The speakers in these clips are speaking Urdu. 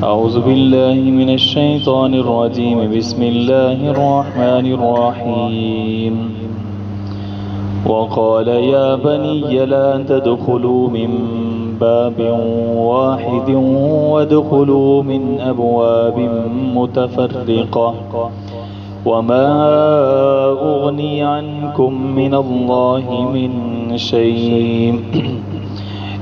أعوذ بالله من الشيطان الرجيم بسم الله الرحمن الرحيم وقال يا بني لا تدخلوا من باب واحد وادخلوا من أبواب متفرقة وما أغني عنكم من الله من شيء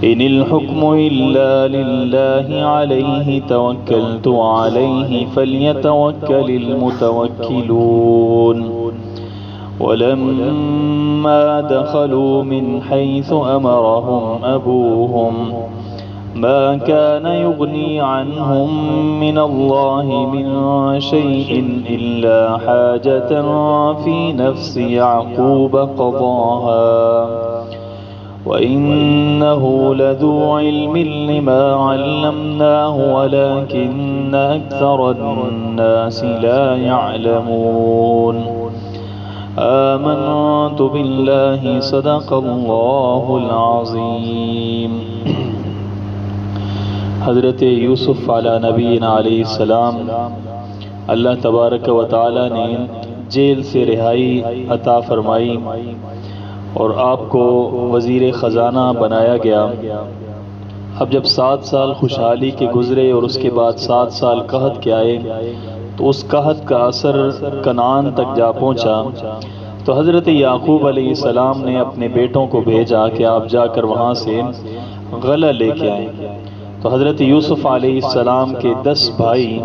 إن الحكم إلا لله عليه توكلت عليه فليتوكل المتوكلون ولما دخلوا من حيث أمرهم أبوهم ما كان يغني عنهم من الله من شيء إلا حاجة في نفس يعقوب قضاها وإنه لذو علم لما علمناه ولكن أكثر الناس لا يعلمون آمنت بالله صدق الله العظيم۔ حضرت یوسف علیہ نبینا علیہ السلام اللہ تبارک و تعالی نے جیل سے رہائی عطا فرمائی اور آپ کو وزیر خزانہ بنایا گیا۔ اب جب 7 سال خوشحالی کے گزرے اور اس کے بعد 7 سال قحط کے آئے تو اس قحط کا اثر کنعان تک جا پہنچا، تو حضرت یعقوب علیہ السلام نے اپنے بیٹوں کو بھیجا کہ آپ جا کر وہاں سے غلہ لے کے آئیں۔ تو حضرت یوسف علیہ السلام کے 10 بھائی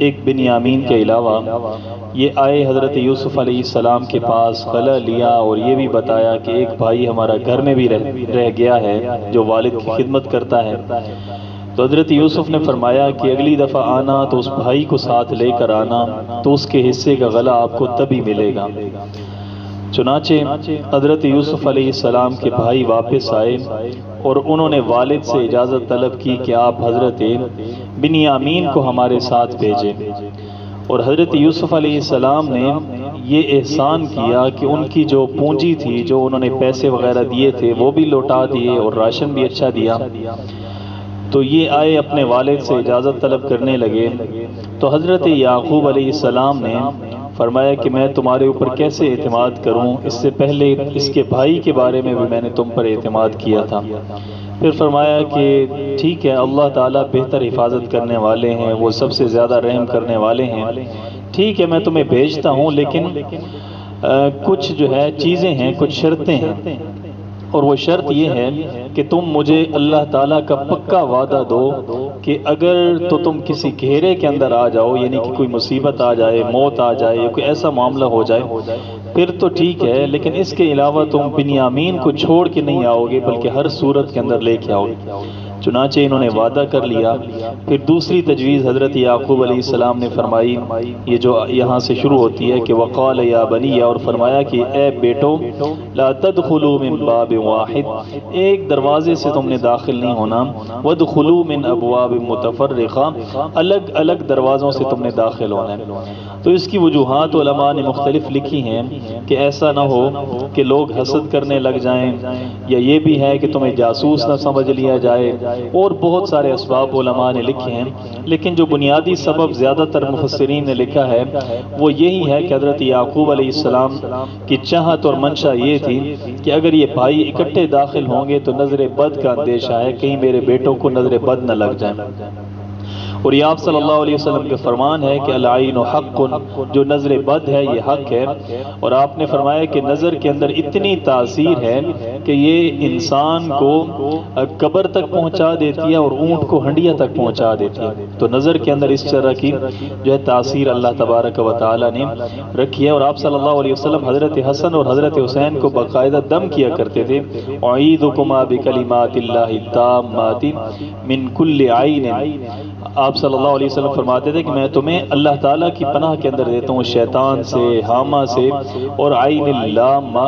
ایک بنیامین کے علاوہ یہ آئے حضرت یوسف علیہ السلام کے پاس، غلہ لیا اور یہ بھی بتایا کہ ایک بھائی ہمارا گھر میں بھی رہ گیا ہے جو والد کی خدمت کرتا ہے۔ تو حضرت یوسف نے فرمایا کہ اگلی دفعہ آنا تو اس بھائی کو ساتھ لے کر آنا، تو اس کے حصے کا غلہ آپ کو تبھی ملے گا۔ چنانچہ حضرت یوسف علیہ السلام کے بھائی واپس آئے اور انہوں نے والد سے اجازت طلب کی کہ آپ حضرت بنیامین کو ہمارے ساتھ بھیجیں، اور حضرت یوسف علیہ السلام نے یہ احسان کیا کہ ان کی جو پونجی تھی، جو انہوں نے پیسے وغیرہ دیے تھے، وہ بھی لوٹا دیے اور راشن بھی اچھا دیا۔ تو یہ آئے اپنے والد سے اجازت طلب کرنے لگے، تو حضرت یعقوب علیہ السلام نے فرمایا کہ میں تمہارے اوپر کیسے اعتماد کروں، اس سے پہلے اس کے بھائی کے بارے میں بھی میں نے تم پر اعتماد کیا تھا۔ پھر فرمایا کہ ٹھیک ہے، اللہ تعالیٰ بہتر حفاظت کرنے والے ہیں، وہ سب سے زیادہ رحم کرنے والے ہیں، ٹھیک ہے میں تمہیں بھیجتا ہوں، لیکن کچھ جو ہے چیزیں ہیں، کچھ شرطیں ہیں، اور وہ شرط یہ ہے کہ تم مجھے اللہ تعالیٰ کا پکا وعدہ دو کہ اگر تو تم کسی گھیرے کے اندر آ جاؤ، یعنی کہ کوئی مصیبت آ جائے، موت آ جائے یا کوئی ایسا معاملہ ہو جائے پھر تو ٹھیک ہے، لیکن اس کے علاوہ تم بنیامین کو چھوڑ کے نہیں آؤ گے بلکہ ہر صورت کے اندر لے کے آؤ گے۔ چنانچہ انہوں نے وعدہ کر لیا۔ پھر دوسری تجویز حضرت یعقوب علیہ السلام نے فرمائی، یہ جو یہاں سے شروع ہوتی ہے کہ وقال یا بنی، اور فرمایا کہ اے بیٹو لا تدخلوا من باب واحد، ایک دروازے سے تم نے داخل نہیں ہونا، وادخلوا من ابواب متفرقہ، الگ الگ دروازوں سے تم نے داخل ہونا ہے۔ تو اس کی وجوہات علماء نے مختلف لکھی ہیں کہ ایسا نہ ہو کہ لوگ حسد کرنے لگ جائیں، یا یہ بھی ہے کہ تمہیں جاسوس نہ سمجھ لیا جائے، اور بہت سارے اسباب علماء نے لکھے ہیں، لیکن جو بنیادی سبب زیادہ تر مفسرین نے لکھا ہے وہ یہی ہے کہ حضرت یعقوب علیہ السلام کی چاہت اور منشا یہ تھی کہ اگر یہ بھائی اکٹھے داخل ہوں گے تو نظر بد کا اندیشہ ہے، کہیں میرے بیٹوں کو نظر بد نہ لگ جائے۔ اور یہ آپ صلی اللہ علیہ وسلم کے فرمان ہے کہ العین حق، جو نظر بد ہے یہ حق ہے، اور آپ نے فرمایا کہ نظر کے اندر اتنی تاثیر ہے کہ یہ انسان کو قبر تک پہنچا دیتی ہے اور اونٹ کو ہنڈیا تک پہنچا دیتی ہے۔ تو نظر کے اندر اس طرح کی جو ہے تاثیر اللہ تبارک و تعالی نے رکھی ہے، اور آپ صلی اللہ علیہ وسلم حضرت حسن اور حضرت حسین کو باقاعدہ دم کیا کرتے تھے، اعیذکما بکلمات اللہ التامات من کل عین۔ آپ صلی اللہ علیہ وسلم فرماتے تھے کہ میں تمہیں اللہ تعالیٰ کی پناہ کے اندر دیتا ہوں شیطان سے، حامہ سے، اور عین اللامہ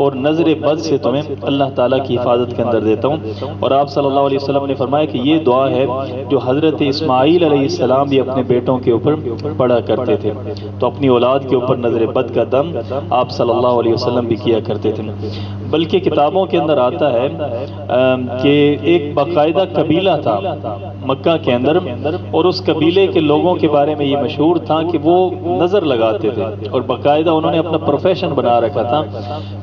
اور نظر بد سے تمہیں اللہ تعالیٰ کی حفاظت کے اندر دیتا ہوں۔ اور آپ صلی اللہ علیہ وسلم نے فرمایا کہ یہ دعا ہے جو حضرت اسماعیل علیہ السلام بھی اپنے بیٹوں کے اوپر پڑھا کرتے تھے، تو اپنی اولاد کے اوپر نظر بد کا دم آپ صلی اللہ علیہ وسلم بھی کیا کرتے تھے۔ بلکہ کتابوں کے اندر آتا ہے کہ ایک باقاعدہ قبیلہ تھا مکہ کے اندر، اور اس قبیلے کے لوگوں کے بارے میں یہ مشہور تھا کہ وہ نظر لگاتے تھے، اور باقاعدہ انہوں نے اپنا پروفیشن بنا رکھا تھا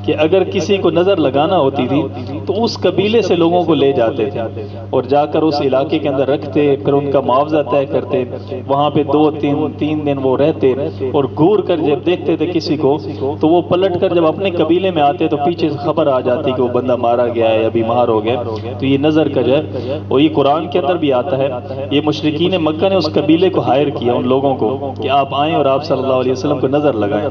کہ اگر کسی کو نظر لگانا ہوتی تھی تو اس قبیلے سے لوگوں کو لے جاتے تھے اور جا کر اس علاقے کے اندر رکھتے، پھر ان کا معاوضہ طے کرتے، وہاں پہ 2-3 دن وہ رہتے، اور گھور کر جب دیکھتے تھے کسی کو تو وہ پلٹ کر جب اپنے قبیلے میں آتے تو پیچھے سے خبر آ جاتی کہ وہ بندہ مارا گیا ہے یا بیمار ہو گیا۔ تو یہ نظر کا جو ہے، اور یہ قرآن کے اندر بھی آتا ہے، یہ مشرکین مکہ نے اس قبیلے کو ہائر کیا، ان لوگوں کو، کہ آپ آئیں اور آپ صلی اللہ علیہ وسلم کو نظر لگائیں۔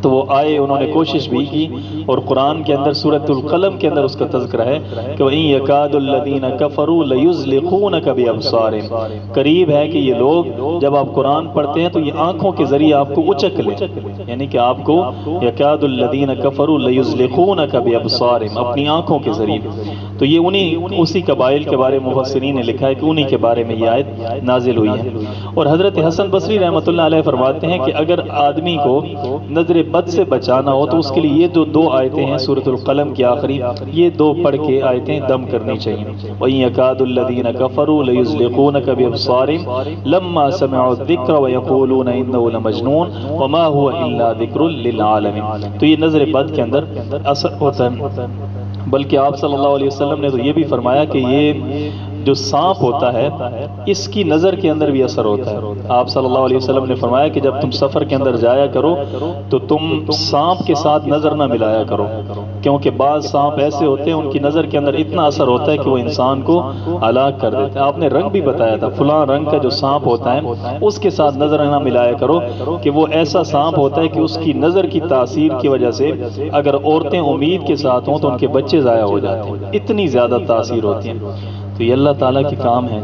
تو وہ آئے، انہوں نے کوشش بھی کی، اور قرآن کے اندر سورۃ القلم کے اندر اس کا تذکرہ ہے کہ وَإِن يَكَادُ الَّذِينَ كَفَرُوا لَيُزْلِقُونَكَ بِأَبْصَارِهِمْ، قریب ہے کہ یہ لوگ جب آپ قرآن پڑھتے ہیں تو یہ آنکھوں کے ذریعے آپ کو اچک لیں، یعنی کہ آپ کو يَكَادُ الَّذِينَ كَفَرُوا لَيُزْلِقُونَكَ بِأَبْصَارِهِمْ، اپنی آنکھوں کے ذریعے۔ تو یہ اسی قبائل کے بارے میں مفسرین نے لکھا ہے کہ انہی کے بارے میں یہ آیت نازل ہوئی ہے۔ اور حضرت حسن بصری رحمۃ اللہ علیہ فرماتے ہیں کہ اگر آدمی کو نظر بد سے بچانا ہو تو اس کے لیے یہ جو 2 آیتیں ہیں سورۃ القلم کی آخری، یہ 2 پڑھ کے آیتیں دم کرنی چاہیے۔ وَإِن يَكَادُ الَّذِينَ كَفَرُوا لَيُزْلِقُونَكَ بِأَبْصَارِهِمْ لَمَّا سَمِعُوا الذِّكْرَ وَيَقُولُونَ إِنَّهُ لَمَجْنُونٌ وَمَا هُوَ إِلَّا ذِكْرٌ لِّلْعَالَمِينَ۔ تو یہ نظر بد کے اندر اثر ہوتا ہے، بلکہ آپ صلی اللہ علیہ وسلم نے تو یہ بھی فرمایا کہ یہ جو سانپ ہوتا ہے اس کی نظر کے اندر بھی اثر ہوتا ہے۔ آپ صلی اللہ علیہ وسلم نے فرمایا کہ جب تم سفر کے اندر جایا کرو تو تم سانپ کے ساتھ نظر نہ ملایا کرو، کیونکہ بعض سانپ ایسے ہوتے ہیں ان کی نظر کے اندر اتنا اثر ہوتا ہے کہ وہ انسان کو ہلاک کر دیتے ہیں۔ آپ نے رنگ بھی بتایا تھا، فلاں رنگ کا جو سانپ ہوتا ہے اس کے ساتھ نظر نہ ملایا کرو، کہ وہ ایسا سانپ ہوتا ہے کہ اس کی نظر کی تاثیر کی وجہ سے اگر عورتیں امید کے ساتھ ہوں تو ان کے بچے ضائع ہو جاتے ہیں، اتنی زیادہ تاثیر ہوتی ہیں۔ تو یہ اللہ تعالیٰ کی کام ہے۔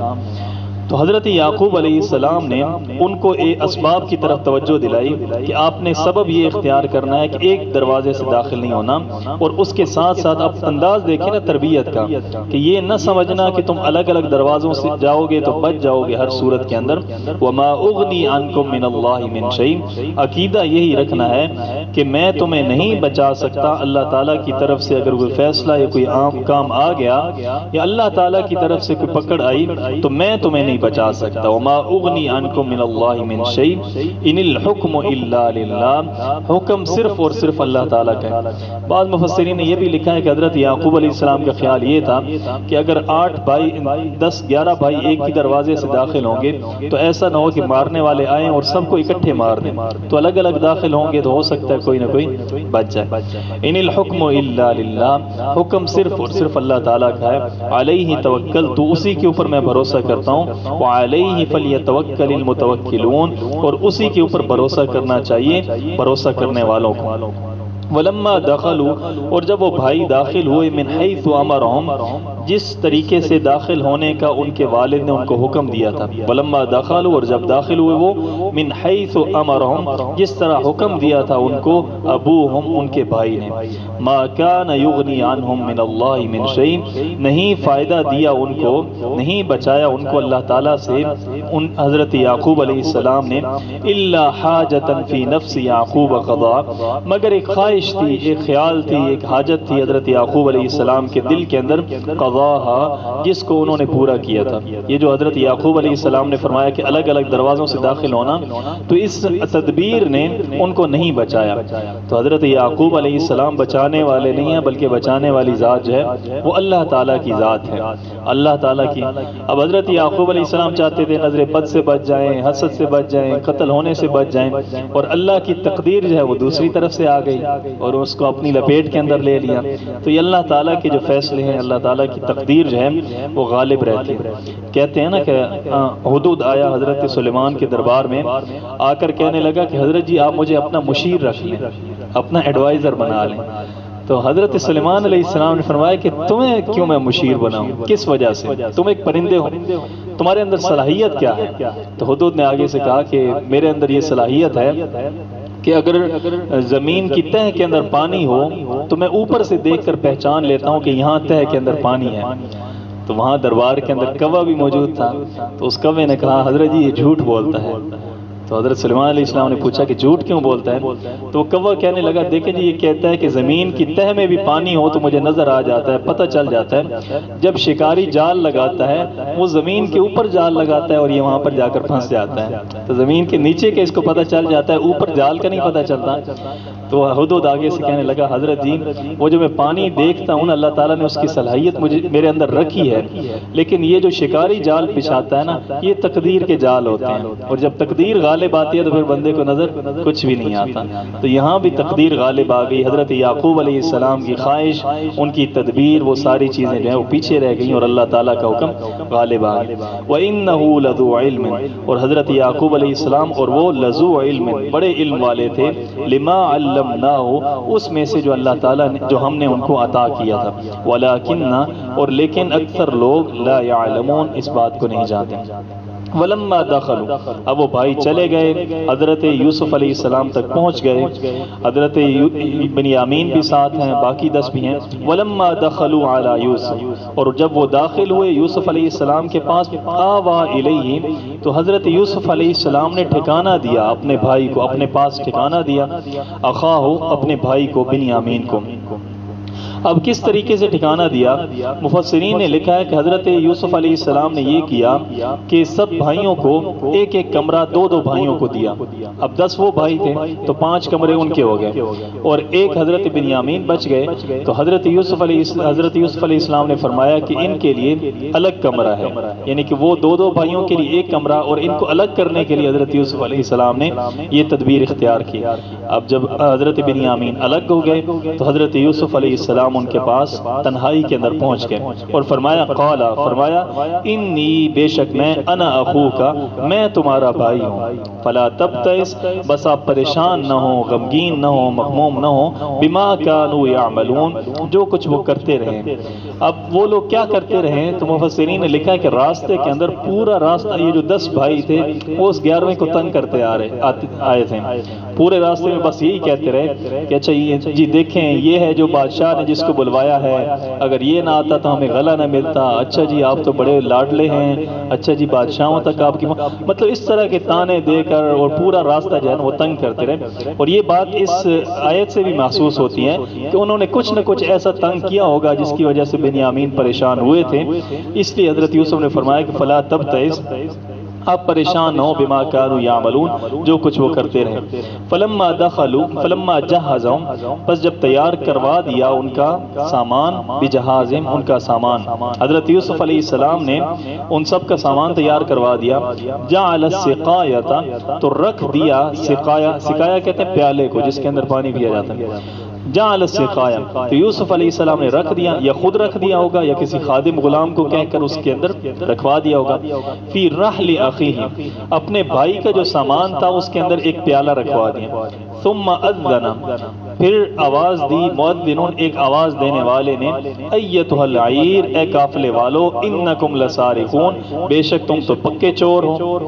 تو حضرت یعقوب علیہ السلام نے ان کو اسباب کی طرف توجہ دلائی کہ آپ نے سبب یہ اختیار کرنا ہے کہ ایک دروازے سے داخل نہیں ہونا، اور اس کے ساتھ ساتھ آپ انداز دیکھیں نا تربیت کا، کہ یہ نہ سمجھنا کہ تم الگ الگ دروازوں سے جاؤ گے تو بچ جاؤ گے ہر صورت کے اندر۔ وَمَا أُغْنِي عَنْكُم مِّنَ اللَّهِ مِن شَيْءٍ، عقیدہ یہی رکھنا ہے کہ میں تمہیں نہیں بچا سکتا اللہ تعالیٰ کی طرف سے، اگر کوئی فیصلہ یا کوئی عام کام آ گیا یا اللہ تعالیٰ کی طرف سے کوئی پکڑ آئی تو میں تمہیں نہیں بچا سکتا۔ وما اغنی عنکم من اللہ من شیء ان الحکم الا للہ، حکم صرف اور صرف اللہ تعالیٰ کا ہے۔ بعض مفسرین نے یہ بھی لکھا ہے کہ حضرت یعقوب علیہ السلام کا خیال یہ تھا کہ اگر 8 بھائی 10-11 بھائی ایک ہی دروازے سے داخل ہوں گے تو ایسا نہ ہو کہ مارنے والے آئیں اور سب کو اکٹھے مار دیں، تو الگ الگ داخل ہوں گے تو ہو سکتا ہے کوئی نہ کوئی بچ جائے۔ ان الحکم الا للہ، حکم صرف اور صرف اللہ تعالیٰ کا ہے۔ علیہ توکلت، تو اسی کے اوپر میں بھروسہ کرتا ہوں۔ وعلیہ فلیتوکل المتوکلون، اور اسی کے اوپر بھروسہ کرنا چاہیے بھروسہ کرنے والوں کو۔ وَلَمَّا دَخَلُوا، اور جب وہ بھائی داخل ہوئے، مِنْ حَيْثُ أَمَرَهُمْ، جس طریقے سے داخل ہونے کا ان کے والد نے ان کو حکم دیا تھا۔ وَلَمَّا دَخَلُوا، اور جب داخل ہوئے وہ، مِنْ حَيْثُ أَمَرَهُمْ، جس طرح حکم دیا تھا ان کو ابوہم، ان کے بھائی نے۔ مَا كَانَ يُغْنِي عَنْهُمْ مِنَ اللَّهِ مِنْ شَيْءٍ، نہیں فائدہ دیا ان کو، نہیں بچایا ان کو اللہ تعالیٰ سے ان حضرت یعقوب علیہ السلام نے، إِلَّا حَاجَةً فِي نَفْسِ يَعْقُوبَ قَضَى، مگر ایک خواہش تھی، ایک خیال تھی، ایک حاجت تھی حضرت یعقوب علیہ السلام کے دل کے اندر، قضاها، جس کو انہوں نے پورا کیا تھا۔ یہ جو حضرت یعقوب علیہ السلام نے فرمایا کہ الگ الگ دروازوں سے داخل ہونا، تو اس تدبیر نے ان کو نہیں بچایا۔ تو حضرت یعقوب علیہ السلام بچانے والے نہیں ہیں، بلکہ بچانے والی ذات جو ہے وہ اللہ تعالیٰ کی ذات ہے، اللہ تعالیٰ کی۔ اب حضرت یعقوب علیہ السلام چاہتے تھے نظر بد سے بچ جائیں، حسد سے بچ جائیں، قتل ہونے سے بچ جائیں، اور اللہ کی تقدیر جو ہے وہ دوسری طرف سے آ گئی اور اس کو اپنی لپیٹ کے اندر لے لیا۔ تو یہ اللہ تعالیٰ کے جو فیصلے ہیں، اللہ تعالیٰ کی تقدیر جو ہے وہ غالب رہتی ہے۔ کہتے ہیں نا کہ حدود آیا حضرت سلیمان کے دربار میں، آ کر کہنے لگا کہ حضرت جی آپ مجھے اپنا مشیر رکھ لیں، اپنا ایڈوائزر بنا لیں۔ تو حضرت سلیمان علیہ السلام نے فرمایا کہ تمہیں کیوں میں مشیر بناؤں، کس وجہ سے؟ تم ایک پرندے ہو، تمہارے اندر صلاحیت کیا ہے؟ تو حدود نے آگے سے کہا کہ میرے اندر یہ صلاحیت ہے کہ اگر زمین کی تہ کے اندر پانی ہو تو میں اوپر سے دیکھ کر پہچان لیتا ہوں کہ یہاں تہ کے اندر پانی ہے۔ تو وہاں دربار کے اندر کوہ بھی موجود تھا، تو اس کوے نے کہا حضرت جی یہ جھوٹ بولتا ہے۔ تو تو حضرت سلیمان علیہ السلام نے پوچھا کہ جھوٹ کیوں بولتا ہے؟ تو وہ کوا کہنے لگا دیکھیں جی یہ کہتا ہے کہ زمین کی تہ میں بھی پانی ہو تو مجھے نظر آ جاتا ہے، پتہ چل جاتا ہے، جب شکاری جال لگاتا ہے وہ زمین کے اوپر جال لگاتا ہے اور یہ وہاں پر جا کر پھنس جاتا ہے، تو زمین کے نیچے کے اس کو پتہ چل جاتا ہے، اوپر جال کا نہیں پتہ چلتا۔ تو ہدہد آگے سے کہنے لگا حضرت جی وہ جو میں پانی دیکھتا ہوں اللہ تعالیٰ نے اس کی صلاحیت میرے اندر رکھی ہے، لیکن یہ جو شکاری جال بچھاتا ہے نا یہ تقدیر کے جال ہوتے ہیں، اور جب تقدیر غالب آتی ہے تو پھر بندے کو نظر کچھ بھی نہیں آتا۔ تو یہاں بھی تقدیر غالب آ گئی، حضرت یعقوب علیہ السلام کی خواہش، ان کی تدبیر، وہ ساری چیزیں جو ہیں وہ پیچھے رہ گئیں اور اللہ تعالیٰ کا حکم غالب آ گیا۔ وَإِنَّهُ لَذُو عِلْمٍ، اور حضرت یعقوب علیہ السلام اور وہ لذو علم، بڑے علم والے تھے، لما علمناہ، اس میں سے جو اللہ تعالیٰ نے جو ہم نے ان کو عطا کیا تھا، ولیکن، اور لیکن اکثر لوگ لا یعلمون، اس بات کو نہیں جانتے۔ ولما دخلوا، اب وہ بھائی چلے گئے، حضرت یوسف علیہ السلام تک پہنچ گئے، حضرت بنیامین بھی ساتھ ہیں، باقی 10 بھی ہیں۔ ولما دخلوا علی یوسف، اور جب وہ داخل ہوئے یوسف علیہ السلام کے پاس، آوا الیہ، تو حضرت یوسف علیہ السلام نے ٹھکانہ دیا اپنے بھائی کو، اپنے پاس ٹھکانہ دیا، اخاہ، اپنے بھائی کو، بنیامین کو۔ اب کس طریقے سے ٹھکانہ دیا؟ مفسرین نے لکھا ہے کہ حضرت یوسف علیہ السلام نے یہ کیا کہ سب بھائیوں کو ایک ایک کمرہ 2 بھائیوں کو دیا۔ اب 10 وہ بھائی تھے تو 5 کمرے ان کے ہو گئے، اور ایک حضرت بنیامین بچ گئے، تو حضرت یوسف علیہ السلام نے فرمایا کہ ان کے لیے الگ کمرہ ہے، یعنی کہ وہ 2 بھائیوں کے لیے ایک کمرہ، اور ان کو الگ کرنے کے لیے حضرت یوسف علیہ السلام نے یہ تدبیر اختیار کی۔ اب جب حضرت بنیامین الگ ہو گئے تو حضرت یوسف علیہ السلام ان کے پاس تنہائی کے اندر پہنچ گئے اور فرمایا، قالا، فرمایا، انی، بے شک میں، انا اخوکا، میں تمہارا بھائی ہوں، فلا تبتئس، بس آپ پریشان نہ ہو، غمگین نہ ہو، مغموم نہ ہو، بما کانوا یعملون، جو کچھ وہ کرتے رہے۔ اب وہ لوگ کیا کرتے رہے؟ تو مفسرین نے لکھا ہے کہ راستے کے اندر پورا راستہ، یہ جو 10 بھائی تھے وہ اس 11ویں کو تنگ کرتے آئے تھے، پورے راستے میں بس یہی کہتے رہے کہ اچھا جی دیکھیں یہ ہے جو بادشاہ نے جس کو بلوایا ہے، اگر یہ نہ آتا تو ہمیں غلہ نہ ملتا، اچھا جی آپ تو بڑے لاڈلے ہیں، اچھا جی بادشاہوں تک آپ کی، مطلب اس طرح کے تانے دے کر، اور پورا راستہ جو ہے وہ تنگ کرتے رہے۔ اور یہ بات اس آیت سے بھی محسوس ہوتی ہے کہ انہوں نے کچھ نہ کچھ ایسا تنگ کیا ہوگا جس کی وجہ سے بنیامین پریشان ہوئے تھے، اس لیے حضرت یوسف نے فرمایا کہ فلا تبتئس، آپ پریشان نہ ہو، بما کانوا یعملون، جو کچھ وہ کرتے رہے۔ فلما دخلوا، فلما جہزهم، پس جب تیار کروا دیا ان کا سامان، بجہازہم، ان کا سامان، حضرت یوسف علیہ السلام نے ان سب کا سامان تیار کروا دیا، جعل السقایۃ، تو رکھ دیا، سقایا کہتے ہیں پیالے کو جس کے اندر پانی پیا جاتا ہے، جعل السقایا، تو یوسف علیہ السلام نے رکھ دیا، یا خود رکھ دیا ہوگا یا کسی خادم غلام کو کہہ کر اس کے اندر رکھوا دیا ہوگا، فی رحل اخیہ، اپنے بھائی کا جو سامان تھا اس کے اندر ایک پیالہ رکھوا دیا، ثم اذن، پھر آواز دی، مؤذنون، ایک آواز دینے والے نے، ایتھا العیر، اے قافلے والو، انکم لسارقون، بے شک تم تو پکے چور ہو۔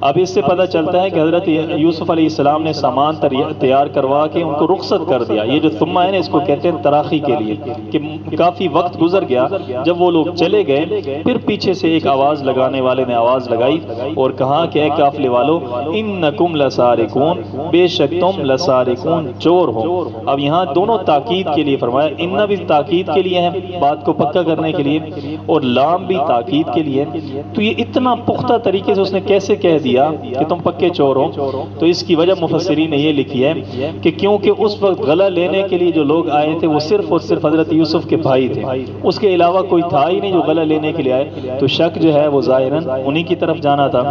اب اس سے پتہ چلتا ہے کہ حضرت یوسف علیہ السلام نے سامان تیار کروا کے ان کو رخصت کر دیا۔ یہ جو ثم ہے نا اس کو کہتے ہیں تراخی کے لیے، کہ کافی وقت گزر گیا، جب وہ لوگ چلے گئے پھر پیچھے سے ایک آواز لگانے والے نے آواز لگائی اور کہا کہ اے قافلے والو، انکم لسارقون، بے شک تم لسارقون، چور ہو۔ اب یہاں دونوں تاکید کے لیے فرمایا، ان بھی تاکید کے لیے ہے بات کو پکا کرنے کے لیے، اور لام بھی تاکید کے لیے، تو یہ اتنا پختہ طریقے سے اس نے کیسے کہہ دیا کہ تم پکے چور ہو؟ تو اس کی وجہ مفسرین نے یہ لکھی ہے کہ کیونکہ اس وقت غلہ لینے کے لیے جو لوگ آئے تھے وہ صرف اور صرف حضرت یوسف کے بھائی تھے، اس کے علاوہ کوئی تھا ہی نہیں جو غلہ لینے کے لیے آئے، تو شک جو ہے وہ ظاہراً انہی کی طرف جانا تھا۔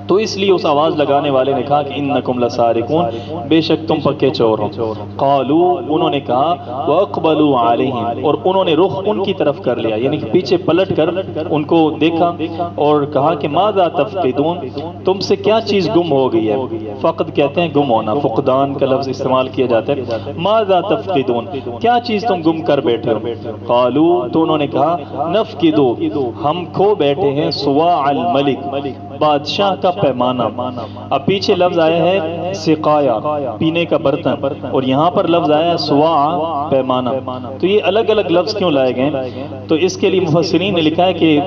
تو اس لیے اس آواز لگانے والے نے کہا کہ انکم لسارقون، بے شک تم پکے چور ہو۔ قالوا، انہوں نے کہا، واقبلوا علیہم، اور انہوں نے رخ ان کی طرف کر لیا، یعنی کہ پیچھے پلٹ کر ان کو دیکھا اور کہا کہ ماذا تفقدون، تم سے کیا چیز گم ہو گئی ہے؟ فقد کہتے ہیں گم ہونا، فقدان کا لفظ استعمال کیا جاتا ہے۔ ماذا تفقدون، کیا چیز تم گم کر بیٹھے ہو؟ قالوا، تو انہوں نے کہا، نفقد، ہم کھو بیٹھے ہیں، سواع الملک، بادشاہ کا پیمانہ. اب پیچھے لفظ آیا ہے سقایا پینے کا برتن, اور یہاں پر لفظ آیا ہے سواع پیمانہ. تو یہ الگ الگ لفظ کیوں لائے گئے؟ تو اس کے لیے مفسرین نے لکھا ہے کہ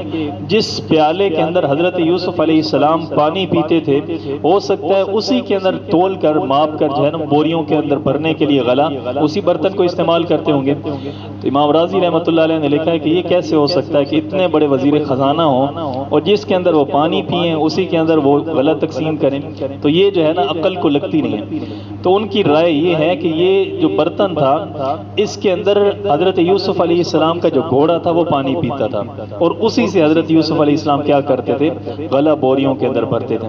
جس پیالے کے اندر حضرت یوسف علیہ السلام پانی پیتے تھے, ہو سکتا ہے اسی کے اندر تول کر ماپ کر جو ہے نا بوریوں کے اندر بھرنے کے لیے غلہ اسی برتن کو استعمال کرتے ہوں گے. تو امام راضی رحمۃ اللہ علیہ نے لکھا ہے کہ یہ کیسے ہو سکتا ہے کہ اتنے بڑے وزیر خزانہ ہوں اور جس کے اندر وہ پانی پئیں اسی کے اندر وہ غلط تقسیم کریں. تو یہ جو ہے نا عقل کو لگتی نہیں ہے. تو ان کی رائے یہ ہے کہ یہ جو برتن تھا اس کے اندر حضرت یوسف علیہ السلام کا جو گھوڑا تھا وہ پانی پیتا تھا, اور اسی سے حضرت یوسف علیہ السلام کیا کرتے تھے, غلہ بوریوں کے اندر بھرتے تھے.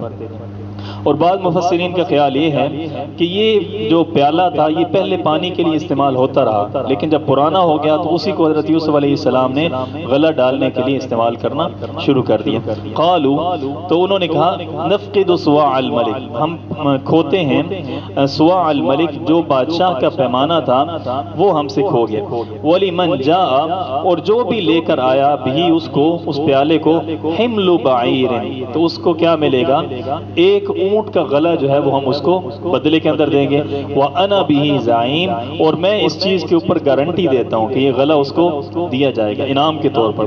اور بعض مفسرین کا خیال یہ ہے کہ یہ جو پیالہ تھا یہ پہلے پانی کے لیے استعمال ہوتا رہا, لیکن جب پرانا ہو گیا تو اسی کو حضرت یوسف علیہ السلام نے غلہ ڈالنے کے لیے استعمال کرنا شروع کر دیا. قالوا, تو انہوں نے کہا نفقد سواع الملک, ہم کھوتے ہیں سواع الملک جو بادشاہ کا پیمانہ تھا وہ ہم سے کھو گیا. ولمن جاء, اور جو بھی لے کر آیا بھی اس کو اس پیالے کو حمل بعیر, تو اس کو کیا ملے گا, ایک اونٹ کا غلہ جو ہے وہ ہم اس کو بدلے کے اندر دیں گے. وَأَنَا بِهِ زَعِيم, اور میں اس چیز کے اوپر گارنٹی دیتا ہوں کہ یہ غلہ اس کو دیا جائے گا انعام کے طور پر.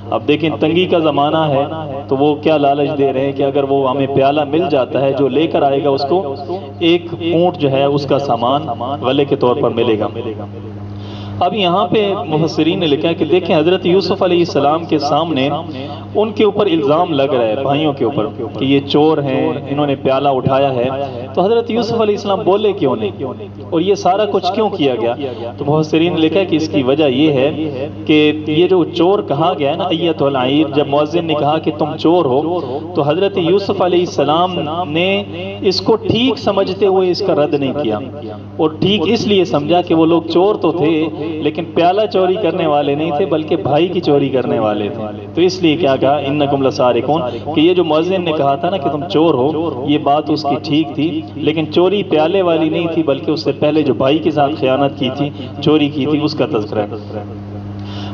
اب دیکھیں تنگی کا زمانہ ہے تو وہ کیا لالچ دے رہے ہیں کہ اگر وہ ہمیں پیالہ مل جاتا ہے جو لے کر آئے گا اس کو ایک اونٹ جو ہے اس کا سامان غلے کے طور پر ملے گا. اب یہاں پہ مفسرین نے لکھا ہے کہ دیکھیں حضرت یوسف علیہ السلام کے سامنے ان کے اوپر الزام لگ رہا ہے بھائیوں کے اوپر کہ یہ چور ہیں, انہوں نے پیالہ اٹھایا ہے. تو حضرت یوسف علیہ السلام بولے کیوں نہیں, اور یہ سارا کچھ کیوں کیا گیا؟ تو مفسرین نے لکھا ہے کہ اس کی وجہ یہ ہے کہ یہ جو چور کہا گیا ہے نا ایتھا العیر, جب مؤذن نے کہا کہ تم چور ہو تو حضرت یوسف علیہ السلام نے اس کو ٹھیک سمجھتے ہوئے اس کا رد نہیں کیا, اور ٹھیک اس لیے سمجھا کہ وہ لوگ چور تو تھے لیکن پیالہ چوری کرنے والے نہیں تھے بلکہ بھائی کی چوری کرنے والے تھے. تو اس لیے کیا کہا انکم لسارقون, کہ یہ جو مؤذن نے کہا تھا نا کہ تم چور ہو یہ بات اس کی ٹھیک تھی, لیکن چوری پیالے والی نہیں تھی بلکہ اس سے پہلے جو بھائی کے ساتھ خیانت کی تھی, چوری کی تھی, اس کا تذکرہ ہے.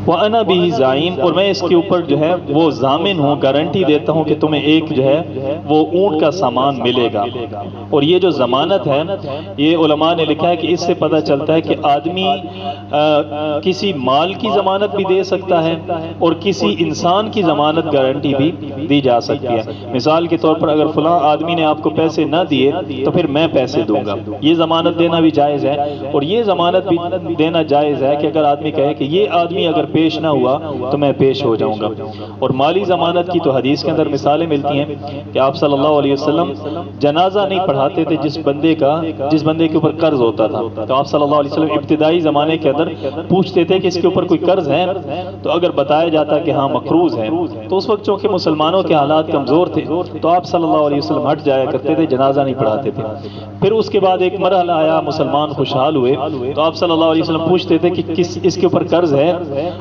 وَأَنَا بِهِ زَعِيم, اور میں اس کے اوپر جو ہے وہ ضامن ہوں, گارنٹی دیتا ہوں کہ تمہیں ایک جو ہے وہ اونٹ کا سامان ملے گا. اور یہ جو ضمانت ہے یہ علماء نے لکھا ہے کہ اس سے پتہ چلتا ہے کہ آدمی کسی مال کی ضمانت بھی دے سکتا ہے اور کسی انسان کی ضمانت گارنٹی بھی دی جا سکتی ہے. مثال کے طور پر اگر فلاں آدمی نے آپ کو پیسے نہ دیے تو پھر میں پیسے دوں گا, یہ ضمانت دینا بھی جائز ہے. اور یہ ضمانت بھی دینا جائز ہے کہ اگر آدمی کہے کہ یہ آدمی اگر پیش نہ ہوا تو میں پیش ہو جاؤں گا. اور مالی ضمانت کی تو حدیث کے اندر مثالیں ملتی ہیں کہ آپ صلی اللہ علیہ وسلم جنازہ نہیں پڑھاتے تھے جس بندے کے اوپر قرض ہوتا تھا. تو آپ صلی اللہ علیہ وسلم ابتدائی زمانے کے اندر پوچھتے تھے کہ اس کے اوپر کوئی قرض ہے, تو اگر بتایا جاتا کہ ہاں مقروض ہے تو اس وقت چونکہ مسلمانوں کے حالات کمزور تھے تو آپ صلی اللہ علیہ وسلم ہٹ جایا کرتے تھے, جنازہ نہیں پڑھاتے تھے. پھر اس کے بعد ایک مرحلہ آیا, مسلمان خوشحال ہوئے تو آپ صلی اللہ علیہ وسلم پوچھتے تھے کہ اس کے اوپر قرض ہے,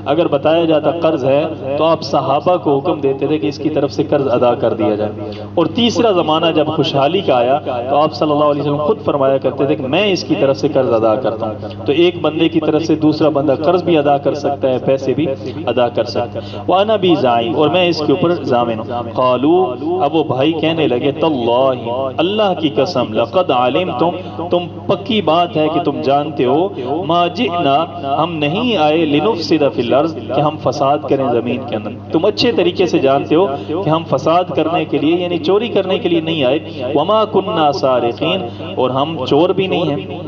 اگر بتایا جاتا قرض ہے تو آپ صحابہ کو حکم دیتے تھے کہ اس کی طرف سے قرض ادا کر دیا جائے. اور تیسرا زمانہ جب خوشحالی کا آیا تو آپ صلی اللہ علیہ وسلم خود فرمایا کرتے تھے کہ میں اس کی طرف سے قرض ادا کرتا ہوں. تو ایک بندے کی طرف سے دوسرا بندہ قرض بھی ادا کر سکتا ہے, پیسے بھی ادا کر سکتا ہے. وَأَنَا بِهِ زَعِيم, اور میں اس کے اوپر ضامن ہوں. قالوا, اب وہ بھائی کہنے لگے تاللہ, اللہ کی قسم, لقد علمتم, تم پکی بات ہے کہ تم جانتے ہو, ما جئنا, ہم نہیں آئے, لنفسد فی الارض, کہ ہم فساد کریں زمین کے اندر. تم اچھے طریقے سے جانتے ہو کہ ہم فساد کرنے کے لیے یعنی چوری کرنے کے لیے نہیں آئے. وما کننا سارقین, اور ہم چور بھی نہیں ہیں.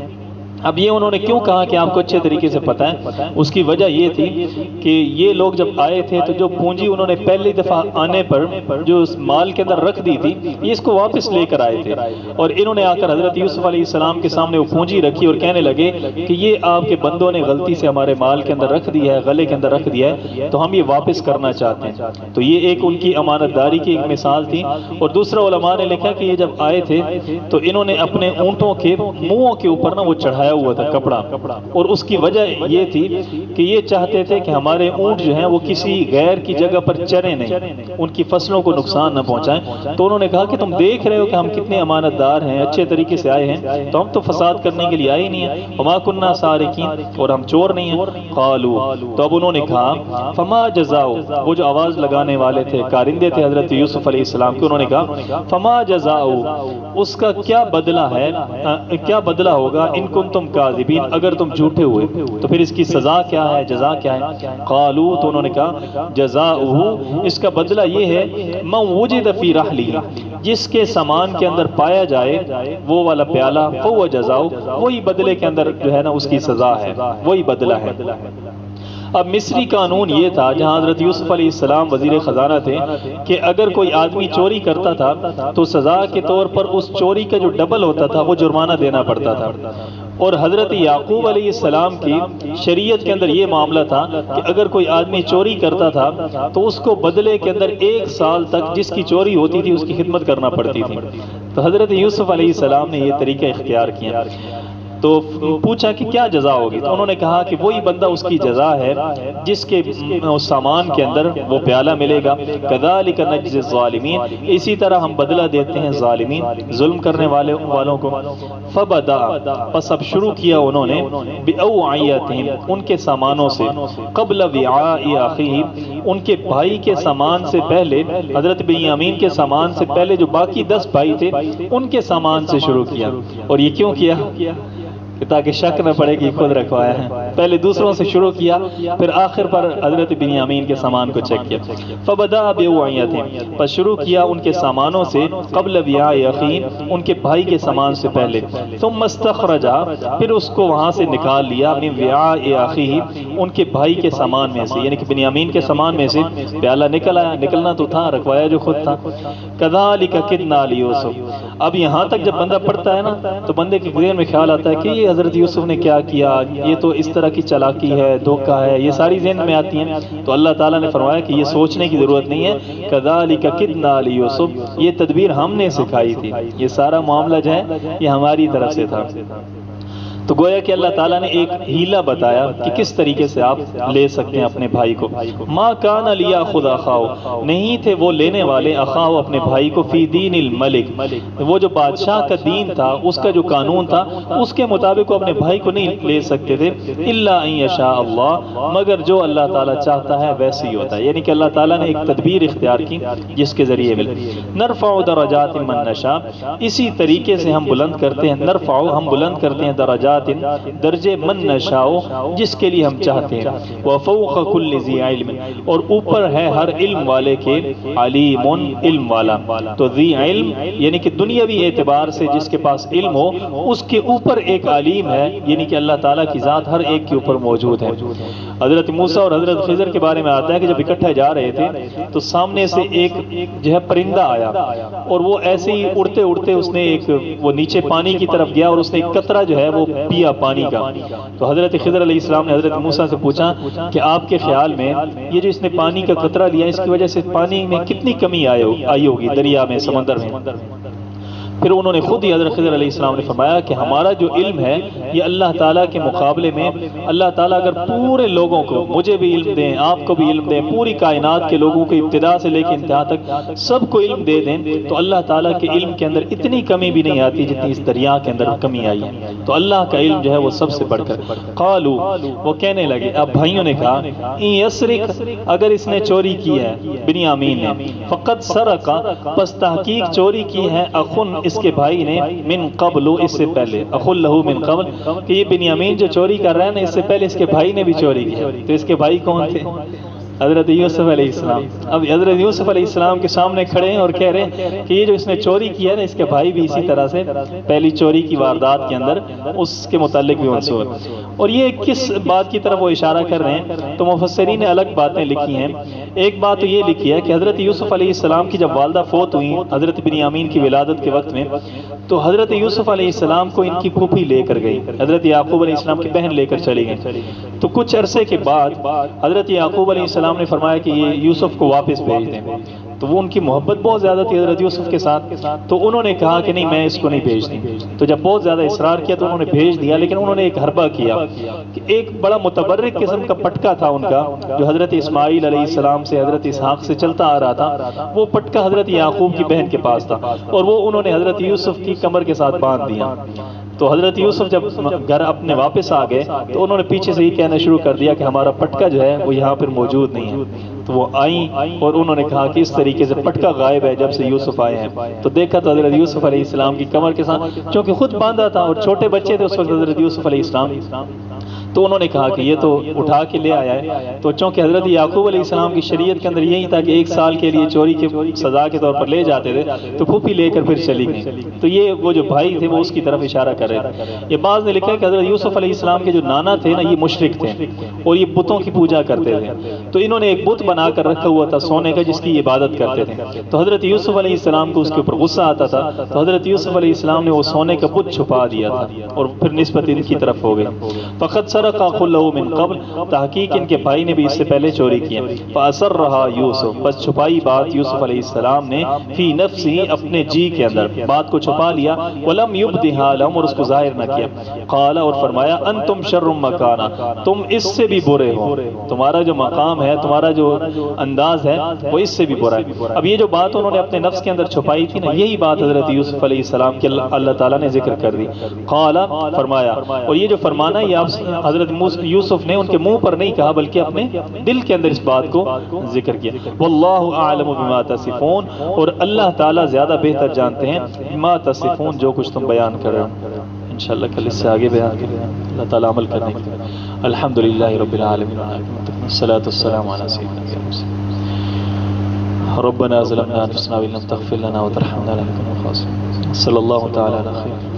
اب یہ انہوں نے کیوں کہا کہ آپ کو اچھے طریقے سے پتہ ہے؟ اس کی وجہ یہ تھی کہ یہ لوگ جب آئے تھے تو جو پونجی انہوں نے پہلی دفعہ آنے پر جو اس مال کے اندر رکھ دی تھی یہ اس کو واپس لے کر آئے تھے, اور انہوں نے آ کر حضرت یوسف علیہ السلام کے سامنے وہ پونجی رکھی اور کہنے لگے کہ یہ آپ کے بندوں نے غلطی سے ہمارے مال کے اندر رکھ دیا ہے, غلے کے اندر رکھ دیا ہے, تو ہم یہ واپس کرنا چاہتے ہیں. تو یہ ایک ان کی امانت داری کی ایک مثال تھی. اور دوسرا علماء نے لکھا کہ یہ جب آئے تھے تو انہوں نے اپنے اونٹوں کے منہوں کے اوپر نا وہ چڑھایا چڑھایا ہوا تھا کپڑا، اور اس کی وجہ یہ تھی کہ یہ چاہتے تھے کہ ہمارے اونٹ جو ہیں وہ کسی غیر کی جگہ پر چریں نہیں، ان کی فصلوں کو نقصان نہ پہنچائیں۔ تو انہوں نے کہا کہ تم دیکھ رہے ہو کہ ہم کتنے امانت دار ہیں، اچھے طریقے سے آئے ہیں، تو ہم تو فساد کرنے کے لیے آئے ہی نہیں ہیں، وما کننا سارقین، اور ہم چور نہیں ہیں۔ قالوا، تو اب انہوں نے کہا فما جزاؤ، وہ جو آواز لگانے والے تھے کارندے تھے حضرت یوسف علیہ السلام کے، انہوں نے کہا فما جزاؤ، اس کا کیا بدلہ ہے، کیا بدلہ ہوگا، ان کنتم کاذبین، اگر تم جھوٹے ہوئے تو پھر اس کی سزا کیا ہے، جزا کیا ہے۔ قالوا، تو انہوں نے کہا جزاؤہ، اس کا بدلہ یہ ہے من وجد فی رحلہ، جس کے سامان کے اندر پایا جائے وہ والا پیالہ، فہو جزاؤ، وہی بدلے کے اندر جو ہے نا اس کی سزا ہے، وہی بدلہ ہے۔ اب مصری قانون یہ تھا، جہاں حضرت یوسف علیہ السلام وزیر خزانہ تھے، کہ اگر کوئی آدمی چوری کرتا تھا تو سزا کے طور پر اس چوری کا جو ڈبل ہوتا تھا وہ جرمانہ دینا پڑتا تھا۔ اور حضرت یعقوب علیہ السلام کی شریعت کے اندر یہ معاملہ تھا کہ اگر کوئی آدمی چوری کرتا تھا تو اس کو بدلے کے اندر 1 سال تک جس کی چوری ہوتی تھی اس کی خدمت کرنا پڑتی تھی۔ تو حضرت یوسف علیہ السلام نے یہ طریقہ اختیار کیا۔ تو پوچھا کہ کیا جزا ہوگی، تو انہوں نے کہا کہ وہی بندہ اس کی جزا ہے جس کے سامان کے اندر وہ پیالہ ملے گا۔ کذالک نجزی الظالمین، اسی طرح ہم بدلہ دیتے ہیں ظالمین، ظلم کرنے والوں کو۔ فبدا، پس اب شروع کیا انہوں نے، بأوعیتہم، ان کے سامانوں سے، قبل وعاء اخیہ، ان کے بھائی کے سامان سے پہلے، حضرت بنیامین کے سامان سے پہلے جو باقی 10 بھائی تھے ان کے سامان سے شروع کیا۔ اور یہ کیوں کیا؟ تاکہ شک نہ پڑے کہ خود رکھوایا ہے، پہلے دوسروں سے شروع کیا، پھر آخر پر حضرت بنیامین کے سامان کو چیک کیا۔ فبدا بأوعیتہم، پس شروع کیا ان کے سامانوں سے، قبل وعاء اخیہ، ان کے بھائی کے سامان سے پہلے، ثم استخرجا، پھر اس کو وہاں سے نکال لیا، من وعاء اخیہ، ان کے بھائی کے سامان میں سے، یعنی کہ بنیامین کے سامان میں سے پیالہ نکل آیا، نکلنا تو تھا، رکھوایا جو خود تھا۔ کذالک کدنا لیوسف، اب یہاں تک جب بندہ پڑھتا ہے نا تو بندے کے ذہن میں خیال آتا ہے کہ یہ حضرت یوسف نے کیا کیا، یہ تو اس طرح کی چالاکی ہے، دھوکہ ہے، یہ ساری ذہن میں آتی ہیں۔ تو اللہ تعالیٰ نے فرمایا کہ یہ سوچنے کی ضرورت نہیں ہے، کذالک کدنا لیوسف، یہ تدبیر ہم نے سکھائی تھی، یہ سارا معاملہ جو ہے یہ ہماری طرف سے تھا۔ تو گویا کہ اللہ تعالیٰ نے ایک ہیلہ بتایا کہ کس طریقے سے آپ لے سکتے ہیں اپنے بھائی کو۔ ما کان لیاخذ اخاہ، نہیں تھے وہ لینے والے، اخاہ اپنے بھائی کو، فی دین الملک، وہ جو بادشاہ کا دین تھا، اس کا جو قانون تھا، اس کے مطابق وہ اپنے بھائی کو نہیں لے سکتے تھے، الا ان یشاء اللہ، مگر جو اللہ تعالیٰ چاہتا ہے ویسے ہی ہوتا ہے۔ یعنی کہ اللہ تعالیٰ نے ایک تدبیر اختیار کی جس کے ذریعے مل، نرفع درجات من نشاء، اسی طریقے سے ہم بلند کرتے ہیں، نرفع، ہم بلند کرتے ہیں، درجات، درجے، من نشاء، جس کے لیے ہم چاہتے ہیں، وفوق کل ذی علم، اور اوپر ہے ہر علم والے کے، علیم، علم والا۔ تو ذی علم یعنی کہ دنیاوی اعتبار سے جس کے پاس علم ہو اس کے اوپر ایک علیم ہے، یعنی کہ اللہ تعالیٰ کی ذات ہر ایک کے اوپر موجود ہے۔ حضرت موسیٰ اور حضرت خضر کے بارے میں آتا ہے کہ جب اکٹھے جا رہے تھے تو سامنے سے ایک جو ہے پرندہ آیا، اور وہ ایسے ہی اڑتے اڑتے اس نے ایک وہ نیچے پانی کی طرف گیا اور اس نے ایک قطرہ جو ہے وہ پیا پانی کا۔ تو حضرت خضر علیہ السلام نے حضرت موسیٰ سے پوچھا کہ آپ کے خیال میں یہ جو اس نے پانی کا قطرہ لیا اس کی وجہ سے پانی میں کتنی کمی آئی ہوگی، دریا میں، سمندر میں؟ پھر انہوں نے خود ہی حضرت خضر علیہ السلام نے فرمایا کہ ہمارا جو علم ہے یہ اللہ تعالیٰ کے مقابلے میں، اللہ تعالیٰ اگر پورے لوگوں کو، مجھے بھی علم دیں، آپ کو بھی علم دیں، پوری کائنات کے لوگوں کو ابتدا سے لے کے انتہا تک سب کو علم دے دیں تو اللہ تعالیٰ کے علم کے اندر اتنی کمی بھی نہیں آتی جتنی اس دریا کے اندر کمی آئی ہے۔ تو اللہ کا علم جو ہے وہ سب سے بڑھ کر۔ قالوا، وہ کہنے لگے، اب بھائیوں نے کہا، ان یسرق، اگر اس نے چوری کی ہے، بنیامین نے، فقد سرق، پس تحقیق چوری کی ہے، اخن، اس کے بھائی نے، من قبل، اس سے پہلے، اخل لہو من قبل، کہ یہ بنیامین جو چوری کر رہا ہے نا اس سے پہلے اس کے بھائی نے بھی چوری کی۔ تو اس کے بھائی کون تھے؟ حضرت یوسف علیہ السلام۔ اب حضرت یوسف علیہ السلام کے سامنے کھڑے ہیں اور کہہ رہے ہیں کہ یہ جو اس نے چوری کی ہے نا اس کے بھائی بھی اسی طرح سے پہلی چوری کی واردات کے اندر اس کے متعلق بھی منصور۔ اور یہ کس بات کی طرف وہ اشارہ کر رہے ہیں؟ تو مفسرین نے الگ باتیں لکھی ہیں۔ ایک بات تو یہ لکھی ہے کہ حضرت یوسف علیہ السلام کی جب والدہ فوت ہوئی حضرت بنیامین کی ولادت کے وقت میں، تو حضرت یوسف علیہ السلام کو ان کی پھوپھی لے کر گئی، حضرت یعقوب علیہ السلام کی بہن لے کر چلی گئی۔ تو کچھ عرصے کے بعد حضرت یعقوب علیہ السلام السلام نے فرمایا کہ یہ یوسف کو واپس بھیج دیں، تو وہ ان کی محبت بہت زیادہ تھی حضرت یوسف کے ساتھ، تو انہوں نے کہا کہ نہیں میں اس کو نہیں بھیجتی۔ تو جب بہت زیادہ اصرار کیا تو انہوں نے بھیج دیا، لیکن انہوں نے ایک حربہ کیا کہ ایک بڑا متبرک قسم کا پٹکا تھا ان کا، جو حضرت اسماعیل علیہ السلام سے حضرت اسحاق سے چلتا آ رہا تھا، وہ پٹکا حضرت یعقوب کی بہن کے پاس تھا، اور وہ انہوں نے حضرت یوسف کی کمر کے ساتھ باندھ دیا۔ تو حضرت یوسف جب گھر اپنے واپس آ گئے تو انہوں نے پیچھے سے ہی کہنا شروع کر دیا کہ ہمارا پٹکا جو ہے وہ یہاں پر موجود نہیں ہے۔ تو وہ آئیں اور انہوں نے کہا کہ اس طریقے سے پٹکا غائب ہے جب سے یوسف آئے ہیں۔ تو دیکھا تو حضرت یوسف علیہ السلام کی کمر کے ساتھ، چونکہ خود باندھا تھا اور چھوٹے بچے تھے اس وقت حضرت یوسف علیہ السلام، تو انہوں نے کہا کہ یہ تو اٹھا کے لے آیا ہے۔ تو چونکہ حضرت یعقوب علیہ السلام کی شریعت کے اندر یہی تھا کہ 1 سال کے لیے چوری کی سزا کے طور پر لے جاتے تھے، تو پھوپھی لے کر پھر چلی گئی۔ تو یہ وہ جو بھائی تھے وہ اس کی طرف اشارہ کر رہے تھے۔ یہ بعض نے لکھا ہے کہ حضرت یوسف علیہ السلام کے جو نانا تھے نا، یہ مشرک تھے اور یہ بتوں کی پوجا کرتے تھے، تو انہوں نے ایک بت بنا کر رکھا ہوا تھا سونے کا جس کی عبادت کرتے تھے۔ تو حضرت یوسف علیہ السلام کو اس کے اوپر غصہ آتا تھا، تو حضرت یوسف علیہ السلام نے وہ سونے کا بت چھپا دیا تھا اور پھر نسبت ان کی طرف ہو گئی۔ فقد سرق اخ له من قبل، تحقیق ان کے بھائی نے بھی اس سے پہلے چوری کی ہے۔ فَأَسَرَّهَا يُوسُف، بس چھپائی بات یوسف علیہ السلام نے، فی نفسی، اپنے جی کے اندر بات کو چھپا لیا، وَلَمْ يُبْدِهَا لَهُمْ، اور اس کو ظاہر نہ کیا۔ قال، اور فرمایا، أَنْتُمْ شَرٌّ مَكَانًا، تم اس سے بھی برے ہو، تمہارا جو مقام ہے، تمہارا جو انداز ہے وہ اس سے بھی برا ہے۔ اب یہ جو بات انہوں نے اپنے نفس کے اندر چھپائی تھی نا، یہی بات حضرت یوسف علیہ السلام کی اللہ تعالیٰ نے ذکر کر دی۔ قال، فرمایا، اور یہ جو فرمانا یہ حضرت یوسف نے ان کے منہ پر نہیں کہا بلکہ اپنے دل کے اندر اس بات کو ذکر کیا۔ واللہ اعلم بما تصفون، اور اللہ تعالیٰ زیادہ بہتر جانتے ہیں بما تصفون، جو کچھ تم بیان کر رہے ہو۔ انشاءاللہ کل اس سے آگے بیان کریں، اللہ تعالیٰ عمل کرنے کے لیے۔ الحمدللہ رب العالمین، والصلاۃ والسلام علی سیدنا محمد۔ ربنا ظلمنا انفسنا وان لم تغفر لنا وترحمنا لنكن من الخاسرين۔ صلی اللہ تعالی علی خیر۔